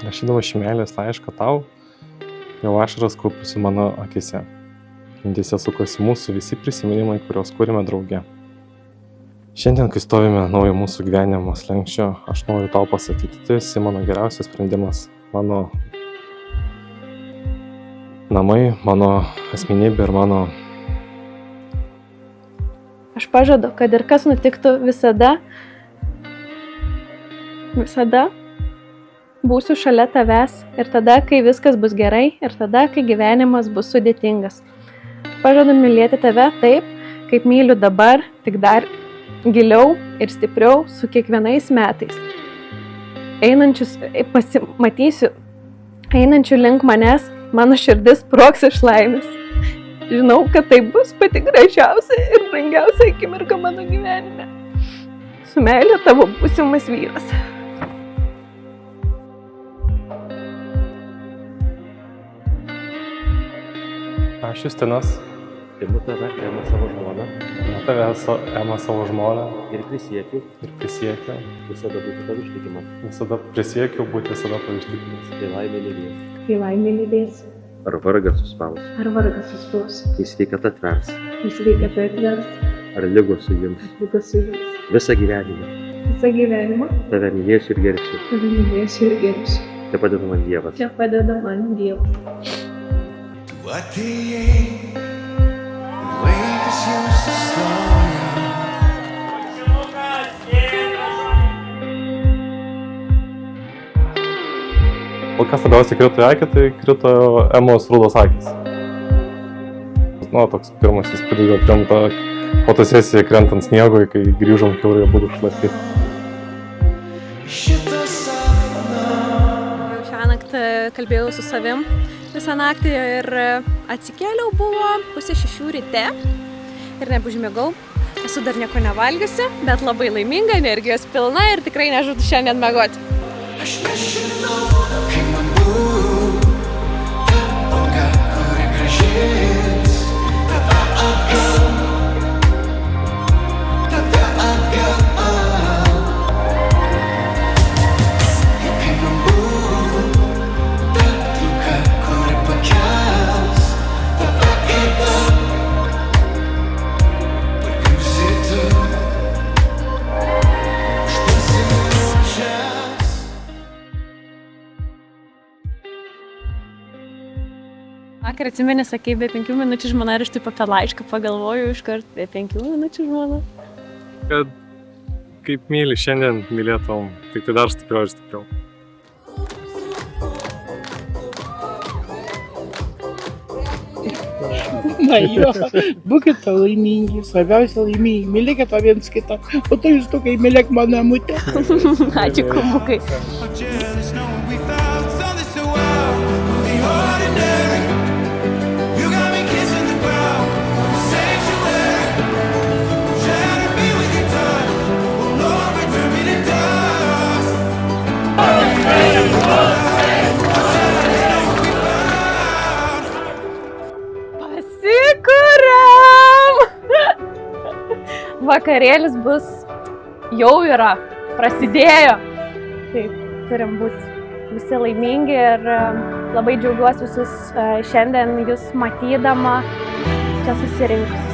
Rašydama šį meilės laišką tau, jau ašaras kaupiasi mano akise. Mintyse sukosi mūsų visi prisiminimai, kuriuos kūrėme drauge. Šiandien, kai stovime naujo mūsų gyvenimo slenksčio, aš noriu tau pasakyti, tu esi mano geriausias sprendimas, mano namai, mano asmenybė ir mano... Aš pažadu, kad ir kas nutiktų, visada būsiu šalia tavęs ir tada, kai viskas bus gerai ir tada, kai gyvenimas bus sudėtingas. Pažadu mylėti tave taip, kaip myliu dabar, tik dar giliau ir stipriau su kiekvienais metais. Matysiu einančių link manęs, mano širdis sprogs iš laimės. Žinau, kad tai bus pati gražiausia ir brangiausia akimirka mano gyvenime. Su meile tavo būsimas vyras. Aš Justinas. Imu tave, ėmą savo žmoną. Ėmą savo žmoną. Ir prisiekiu. Visada būti tavo ištikimas. Prisiekiu būti visada tavo ištikimas. Kai laimė lydės. Ar vargas suspaus. Kai sveikata atvers. Ar ligos sujims. Visą gyvenimą. Tave mylėsiu ir gerbsiu. Te padeda man Dievas. Tu atėjai, laikas jau sustojo. O kas labiausiai krito į akį, tai krito Emos rudos akys. Toks pirmas įspūdis gal krenta fotosesija krentant sniegui, kai grįžom kiaurai abudu šlapti. Šią naktį kalbėjau su savim visą naktį ir atsikėliau, buvo 5:30 ryte ir neužmigau. Esu dar nieko nevalgiusi, bet labai laiminga, energijos pilna ir tikrai nežadu šiandien miegoti. Aš nežinau, kaip man būt, ta banga, kuri grąžins tave atgal. Kaip man būt, ta trauka, kuri pakels tave atgal. Pakliūsi tu, aš pasiruošęs. Vakar atsimeni, sakei, be 5 minučių žmona ir aš taip apie laišką pagalvoju iškart, be 5 minučių žmona. Kad kaip myli šiandien mylėtum, tik tai dar stipriau ir stipriau. Na jo, būkite laimingi, svarbiausia laimingi, mylėkite viens kitą, o tu jūs tokiai mylėk mano mamutę. Ačiū, kumukai. I'm jealous knowing we found something so wild, the ordinary. You got me kissing the ground, sanctuary. Shatter me with your touch, oh Lord, return me to dust. Pasikuriam! Vakarėlis bus, jau yra, prasidėjo. Taip, turim būti visi laimingi ir labai džiaugiuosi visus šiandien jūs matydama čia susirinkus.